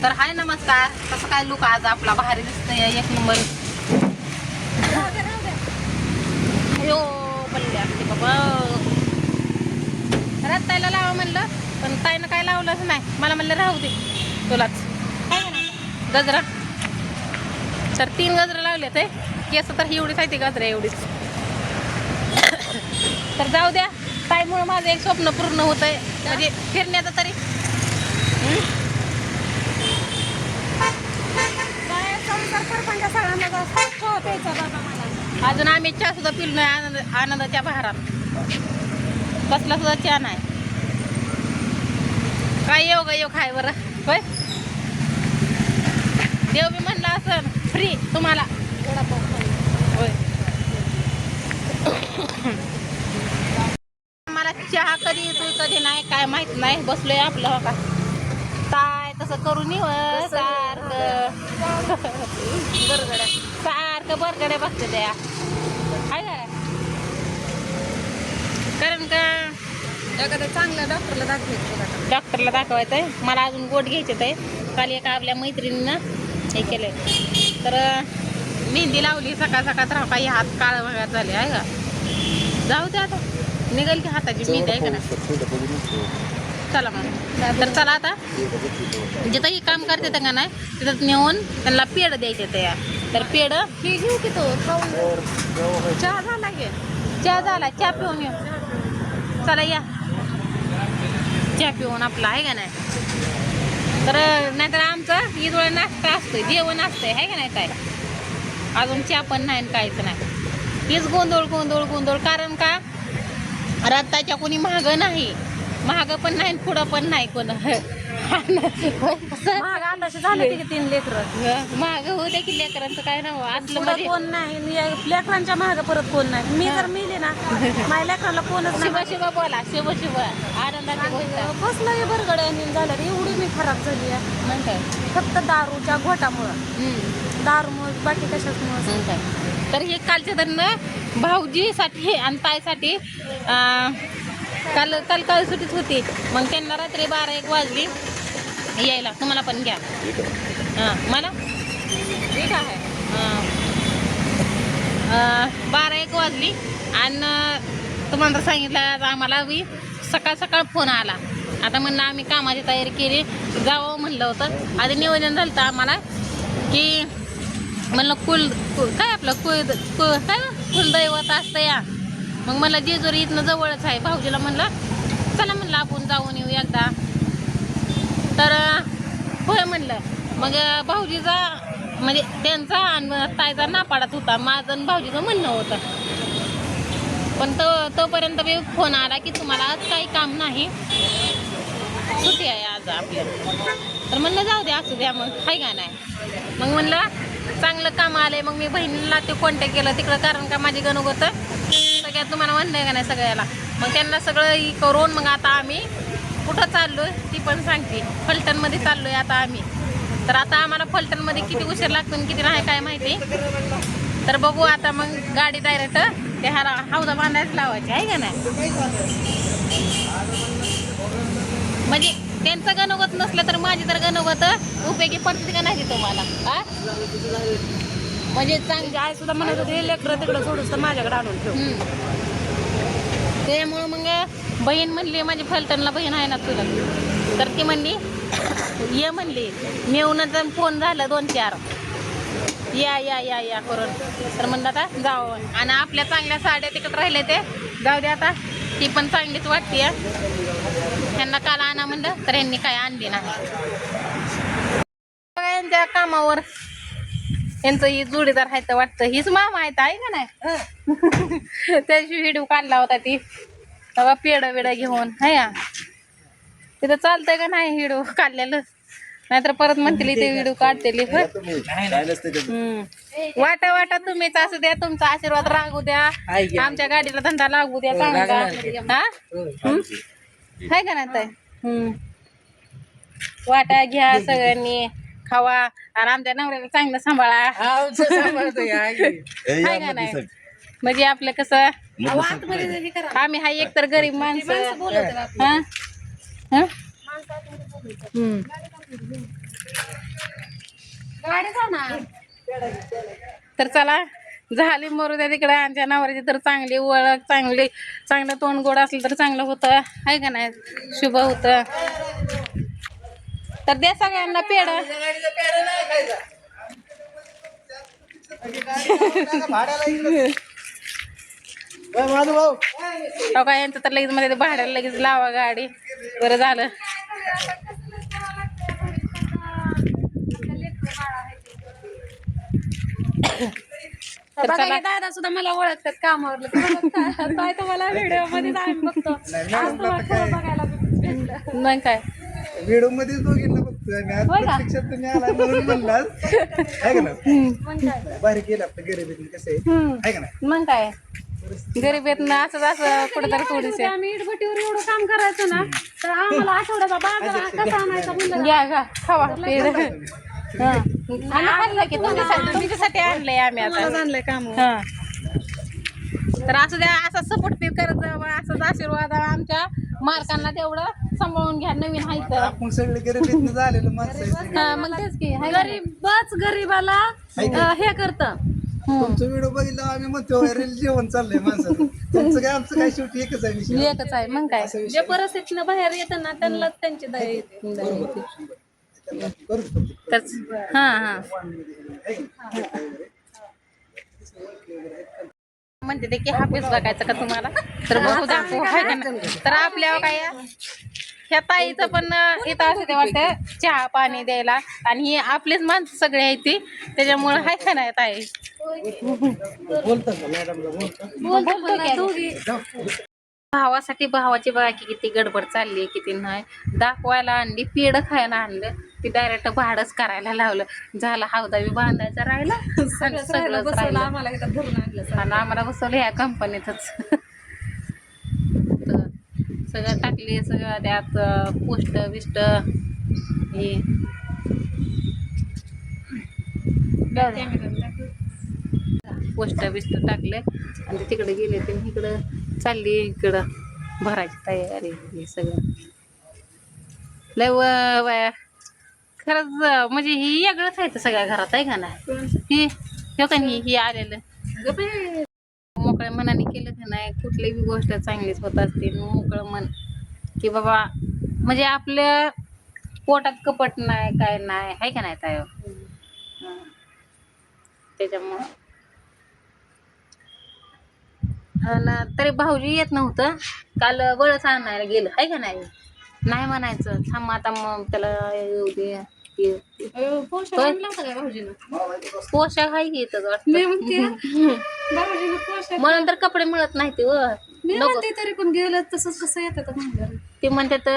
तर हाय नमस्कार. कसं काय लुक आज आपला भारी दिसतंय एक नंबर. अयो बल्ले असते बाबा. ताईला लावा म्हणलं पण ताईनं काय लावलंच नाही. मला म्हणलं राहू दे तुलाच गजरा. तर 3 गजरा लावले ते केस तर एवढीच आहे ती गजरा एवढीच. तर जाऊ द्या ताईमुळे माझं एक स्वप्न पूर्ण होत आहे म्हणजे फिरण्याचं तरी. अजून आम्ही चहा सुद्धा पिलो नाही आनंदाच्या बहारात. कसला सुद्धा चहा नाही. काय योग योग आहे बरं होय. देव बी म्हणला असं फ्री तुम्हाला होय. मला चहा कधी येतोय कधी नाही काय माहित नाही. बसलोय आपलं हो का काय तसं करून येऊ सारखं बरगड्या सारखं बरगड्या बघते त्या काय काय. कारण का एखाद्या चांगल्या डॉक्टरला दाखवायचं आहे. मला अजून गोट घ्यायचे ते. काल एका आपल्या मैत्रिणीनं हे केलंय तर मेहंदी लावली सकाळ सकाळ तर काही हात काळ वगैरे झाले आहे का. जाऊ दे आता निघेल की हाताची मेहंदी आहे का नाही. चला मग तर चला आता जिथंही काम करते का नाही तिथं नेऊन त्यांना पेढ द्यायचे ते. तर पेढ ही घेऊ की तो चहा झाला की चहा झाला. चहा पिऊन येऊ चला या चहा पिऊन आपला आहे का नाही. तर नाहीतर आमचं ईदोळा नाश्ता असतोय जेवण असतंय आहे का नाही. काय अजून चहा पण नाही काहीच नाही. हीच गोंधळ गोंधळ गोंधळ. कारण का रत्ताच्या कोणी महाग नाही महाग पण नाही पुढं पण नाही कोण झालं की 3 लेकरं महाग होऊ दे की लेकरांचं काय नाव आतलं कोण नाही. लेकरांच्या महाग परत कोण नाही. मी जर मिले ना माझ्या लेकरांना कोणच नाही. शिव शिव बोला शिव शिव आनंदाची गोष्ट. कसलं बरगड्या झालं एवढी मी खराब झाली आहे फक्त दारूच्या घोटामुळं. दारूमुळे बाकी कशाच. तर हे कालच्या दरम्यान भाऊजीसाठी आणि ताईसाठी काल सुटीच होती. मग त्यांना रात्री 12-1 वाजली यायला. तुम्हाला पण घ्या मला ठीक आहे. 12-1 वाजली आणि तुम्हाला तर सांगितलं आम्हाला बी सकाळ सकाळ फोन आला. आता म्हणलं आम्ही कामाची तयारी केली जावं म्हणलं होतं. आधी नियोजन झालं होतं आम्हाला की म्हणलं काय आपलं काय कुलदैवत असतं या. मग मला जेजुरी इथनं जवळच आहे. भाऊजीला म्हणलं चला म्हणलं आपण जाऊन येऊ एकदा. तर होय म्हणलं. मग भाऊजीचा म्हणजे त्यांचा आणि ताईचा नापाडात होता. माझं आणि भाऊजीचं म्हणणं होतं. पण तोपर्यंत मी फोन आला की तुम्हाला आज काही काम नाही सुट्टी आहे आज आपल्याला. तर म्हणलं जाऊ द्या असू द्या मग आहे का नाही. मग म्हणलं चांगलं काम आलंय. मग मी बहिणीला ते कॉन्टॅक्ट केलं तिकडं. कारण का माझी गणगोत सगळ्यात तुम्हाला म्हणलं आहे का नाही सगळ्याला. मग त्यांना सगळं करून मग आता आम्ही कुठं चाललोय ती पण सांगते. फलटणमध्ये चाललोय आता आम्ही. तर आता आम्हाला फलटणमध्ये किती उशीर लागतो आणि किती नाही काय माहिती. तर बघू आता मग गाडी डायरेक्ट ते हौदा बांधायच लावायची आहे का नाही. म्हणजे त्यांचं गणगोत नसलं तर माझी तर गणगोत उपयोगी पडते का नाही तुम्हाला. म्हणजे चांगली आई सुद्धा म्हणत होते लेकरं तिकडं सोडूस तर माझ्याकडे आणून ठेव. त्यामुळं मग बहीण म्हणली माझी फलटणला बहीण आहे ना तुला. तर ती म्हणली ये म्हणली. नेऊनच फोन झाला 2-4 या या या या करून. तर म्हणलं आता जावं. आणि आपल्या चांगल्या साड्या तिकडे राहिले ते जाऊ दे आता. ती पण चांगलीच वाटते. ह्यांना काल आणा म्हणलं तर ह्यांनी काय आणली नाही. यांच्या कामावर यांचं ही जोडीदार आहे तर वाटतं हीच मामा आहेत आहे का नाही. त्याची व्हिडिओ काढला होता ती तेव्हा पेढ घेऊन आहे का. तिथं चालतंय का नाही व्हिडिओ काढलेलं. नाहीतर परत म्हणतील ते व्हिडिओ काढतेली. वाटा वाटा तुम्हीच असू द्या. तुमचा आशीर्वाद राहू द्या. आमच्या गाडीला धंदा लागू द्या चांगला आहे का नाही ताई. वाटा घ्या सगळ्यांनी खावा आणि आमच्या नवऱ्याला चांगलं सांभाळा आहे का नाही. म्हणजे आपलं कसं आम्ही हा एक तर गरीब माणसं. गाडी जाणार. तर चला झाली मरू द्या तिकडे. आमच्या नवऱ्याची तर चांगली ओळख, चांगलं तोंड गोड असलं तर चांगलं होतं आहे का नाही, शुभ होतं. तर द्या सगळ्यांना पेढ. काय यांचं तर लगेच मध्ये भाड्याला लगेच लावा गाडी. बरं झालं. दादा सुद्धा मला ओळखतात कामावर. तुम्हाला व्हिडिओ मध्ये बघतो. बघायला भेटलं. मग काय व्हिडिओ मध्येच दोघींना बघतोय आम्ही. आज प्रत्यक्षात तुम्ही आला म्हणून म्हणलास आहे का ना. बाहेर गेला आपलं गरिबीतून कसं आहे का नाही. मग काय गरीबीत ना असं कुठेतरी थोडीशी आम्ही इटभट्टीवर एवढं काम करायचो ना, तर आम्हाला आठवड्याचा बाजार कसा आणायचा म्हणलं. घ्या का खावा पेढ. आणलं की तुमच्यासाठी आणलंय आम्ही आता. आणलंय काम. हा तर असं द्या, असा सपोर्ट बी करत जावा, असाच आशीर्वाद आमच्या मालकांना तेवढं सांभाळून घ्या. नवीन आहे तर आपण सगळे गरिबीतनं झालेलं माणसं आहे. हा मग तेच की गरीबच गरीबाला हे करतं. तुमचं व्हिडिओ बघितला आम्ही म्हणतो रील जेवण चाललंय माणसाचं. तुमचं काय आमचं काय शेवटी एकच आहे विषय. एकच आहे. मग काय जे परिस्थितीनं बाहेर येतं ना त्यांना त्यांची दया येते. तर हा म्हणते ते की हाफीस बघायचं का तुम्हाला, तर बघू दाखवू आहे का नाही. तर आपल्या काय ह्या ताईचं पण इथं असं ते वाटतं चहा पाणी द्यायला, आणि ही आपलीच माणसं सगळे आहेत ती, त्याच्यामुळे हाय का नाही ताई. बोलतो की भावासाठी भावाची बघा की किती गडबड चालली, किती नाही. दाखवायला आणली, पेढ खायला आणलं, ती डायरेक्ट भाडच करायला लावलं. झालं हौदावी बांधायचा राहिला, सगळं बसवलं आम्हाला इथं धरून आणलं. आणि आम्हाला बसवलं ह्या कंपनीतच. सगळं टाकले, सगळं त्यात पोस्ट बिस्ट हे पोस्ट बिस्ट टाकले आणि ते तिकडे गेले. ते इकडं चालली, इकडं भरायची तयारी. हे सगळं लय वया खरंच म्हणजे ही वेगळंच आहे सगळ्या घरात आहे का नाही. हे का ही आलेलं मोकळ्या मनाने केलं का नाही, कुठलीही गोष्ट चांगलीच होत असते. मोकळं मन की बाबा म्हणजे आपल्या पोटात कपट नाही, काय नाही आहे का नाही ताई. त्याच्यामुळं तरी भाऊजी येत नव्हतं काल, बळच आणायला गेलं आहे का नाही. नाही म्हणायचं थांब आता, मग त्याला येऊ दे. पोशाख आहे की इथं म्हणून तर कपडे मिळत नाही ते. तरी पण गेलं तसंच कसं येतं. ते म्हणतात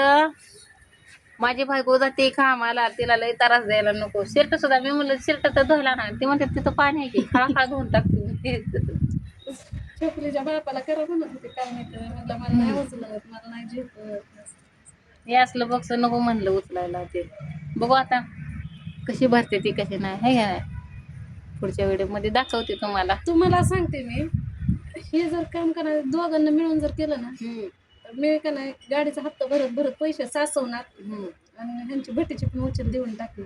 माझी बायको जाते कामाला, तिला लय त्रास द्यायला नको. शर्ट सुद्धा मी म्हणलं शर्ट तर धुवायला नाही. ते म्हणतात तिथं पाणी आहे की खळा धुवून टाकते. छोकरीच्या बापाला करा म्हणत होते काय नाही, म्हटलं मला नाही उचलत, मला नाही झेपत. हे असलं बघ नको म्हणलं उचलायला. ते बघू आता कशी भरते ती, कशी नाही आहे का नाही. पुढच्या व्हिडिओ मध्ये दाखवते तुम्हाला सांगते मी. हे जर काम करा दोघांना मिळून जर केलं ना, मी का नाही गाडीचा हप्ता भरत भरत पैसे साचवणार आणि ह्यांची भट्टीची पण उचल देऊन टाकली.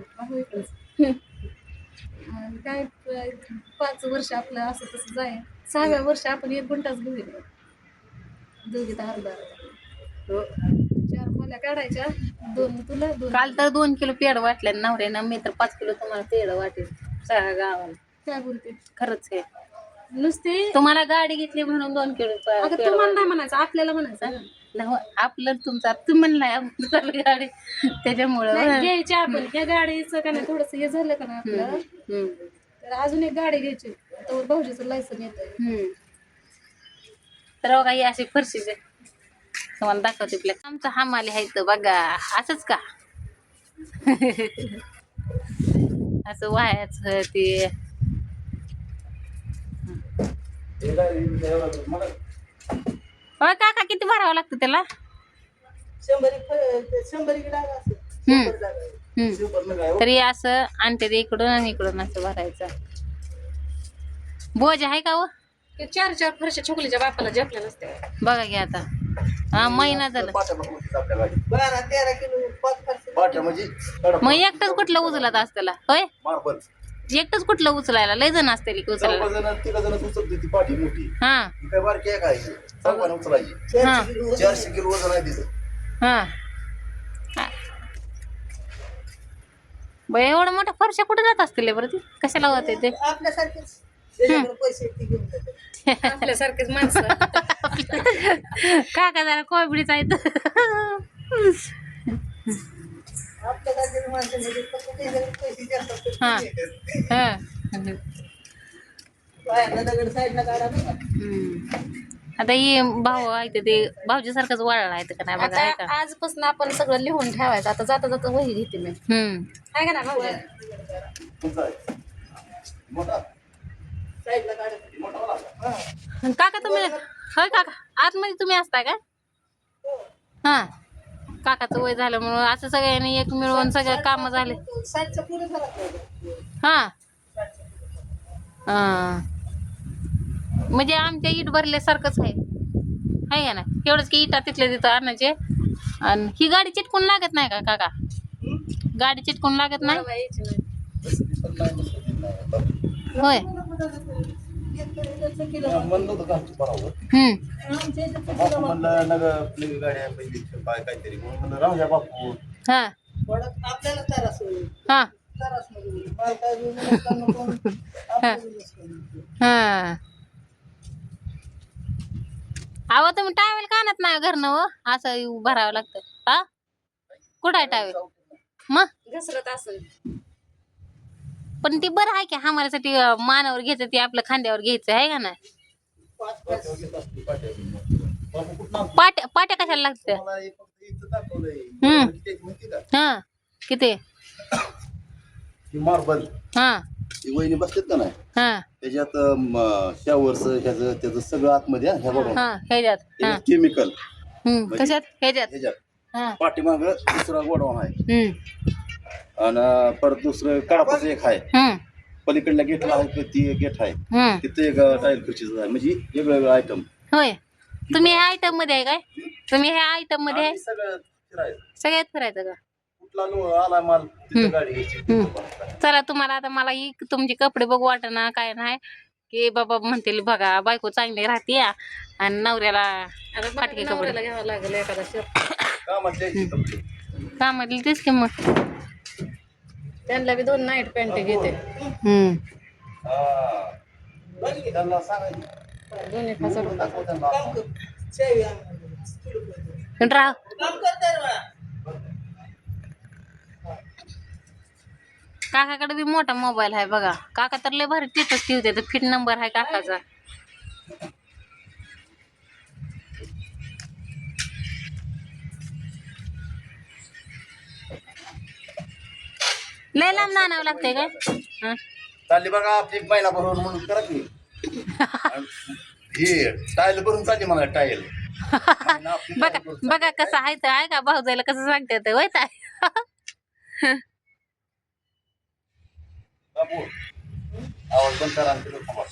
काय 5 वर्ष आपलं असं तसं जाईल. 6व्या वर्ष आपण 1 गुंठाच घेऊया. दोघीत अर्धा 4 खोल्या काढायच्या, 2 तुला 2. काल तर 2 किलो पेढ वाटल्या नवऱ्यानं, मी तर 5 किलो तुम्हाला पेढ वाटेल सगळ्या गावाला. काय बोलते खरंच आहे. नुसते तुम्हाला गाडी घेतली म्हणून 2 किलो तुम्हाला नाही म्हणायचं, आपल्याला म्हणायचं. आपलं तुमचा तुम्ही म्हणलाय गाडी, त्याच्यामुळं घ्यायची आपण. ह्या गाडीचं का नाही थोडस हे झालं का ना आपलं, तर अजून एक गाडी घ्यायची. तर भाऊजीचं लायसन येतं. तर बघा ही अशी फरशीचे तुम्हाला दाखवते. आपल्या आमचं हमाली आहे तर बघा असंच का. असं वायाचं ते काका किती भरावं लागतं त्याला. 100 तरी असं आणते ते इकडून आणि इकडून असं भरायचं. बोज आहे का व 4 फरशा छोकलीच्या बापाला झेपल्या नसते. बघा की आता हा महिना झाला. पाट्या बघ होतीच आपल्या गाडीत. 12-13 किलो 5 पार्सल. पाट्या म्हणजे कडक मग एकटंच कुठलं उचलत असतेला होय? मार्बल. एकटंच कुठलं उचलायला लय जण असते की उचलायला. 4 जण 3 जण उचलते ती पाठी मोठी. हा ती काय बारकी आहे काय? 4 उचलायची. 400 किलो 400 किलो वजन आहे तिचं. हा बाई एवढं मोठ्या फरशा कुठे जात असतील बरं ती कशाला होते ते? आपल्यासारखेच त्याच्याकडे पैसे ते घेऊन जातात. आपल्यासारखेच माणसं. काका जरा कॉमेडीच आहेत. आपल्यासारखेच माणसं म्हणजे फक्त त्याच्याकडे पैसे जास्त असतात. हा. ते घेतात. हा. बाहेरनं दगड साईडला काढा बघा. आता ही भाऊ आहे ते भाऊजी सारखंच वाळला आहे का नाही बघा आहे आता का? आजपासून आपण सगळं लिहून ठेवायचं. आता जाता जाता वही घेते मी. आहे का ना भाऊजी? तुमचा आहे. मोठा साईडला काढा. मोठा वाला. हा. काका तुम्ही होय काका आतमध्ये तुम्ही असता का? हा काकाचं वय झालं म्हणून असं सगळ्यांनी एक मिळून सगळे काम झाले. साईडचा पुढे झाला. हा हा. म्हणजे आमच्या इट भरल्यासारखंच आहे का ना? एवढंच की इटा तिथल्या तिथं आणायचे. आणि ही गाडी चिटकून लागत नाही का काका? गाडी चिटकून लागत नाही वळवा यायची नाही. होय? म्हणलं होतं का आमचं बरोबर. बापू म्हणलं नग आपली गाडी आहे पहिली काय काहीतरी म्हणून म्हणलं राहू द्या बापू. हा आपल्याला त्रास होईल. हा त्रास नको. माल काय घेऊन नसताना कोण आपल्याला नसतं. हा. अहो तुम्ही टावेल का आणत नाही घरनं व असं भरावं लागतं हा? कुठं आहे टावेल मग? घसरत असेल. पण ती बरं आहे की आम्हालासाठी मानावर घ्यायचं ते आपलं खांद्यावर घ्यायचं आहे का नाही? बापू कुठं पाट्या पाट्या कशाला लागतं? मला हे फक्त इथं दाखवलंय. हम्म. किती आहे माहिती का? हा किती? ही मार्बल हा ही वहिनी बसतात का नाही हा त्याच्यात शॉवर्स ह्याचं त्याचं सगळं आतमध्ये ह्या बघा हा ह्याच्यात हा केमिकल कशात ह्याच्यात ह्याच्यात हा पाठीमाग दुसरा गोडाऊन आहे आणि परत दुसरं काळापासून एक आहे पलीकडल्या गेटला आहे ती गेट आहे तिथे एक टाईल खुर्चीचं आहे म्हणजे वेगळं वेगळं आयटम होय. तुम्ही ह्या आयटम मध्ये आहे काय? तुम्ही ह्या आयटम मध्ये आहे? सगळं फिरायचं सगळ्यात फिरायचं का? कुठला आला माल तिथं गाडी घ्यायची चला तुम्हाला आता मला ही तुमचे कपडे बघू वाटना काय नाही की बाबा म्हणतील बघा बायको चांगली राहते आणि नवऱ्याला आता फाटके नवऱ्याला कपडे घ्यावं लागेल एखादा शर्ट. कामात द्यायची कपडे कामातली तेच की मग. त्यांना बी 2 नाईट पॅन्ट घेते. हा त्यांना सांगायचं दोन्ही फासड. दाखव त्यांना काम कर. चावी आण. राह काम करताय बा. काकाकडे बी मोठा मोबाईल आहे बघा. काका तर लय भारी स्टेटस ठेवते फिट नंबर आहे काकाचा. लय लांब आणावं लागतंय काय? हं? चालली बघा आपली महिना भरून म्हणून करा की हे टाईल भरून चालली मला टाईल बघा बघा कसं आहे तर आहे का भाऊजाईला कसं सांगते ते होय ताई? बाबू आवाज बंद करा आणि तिकडे थांबा.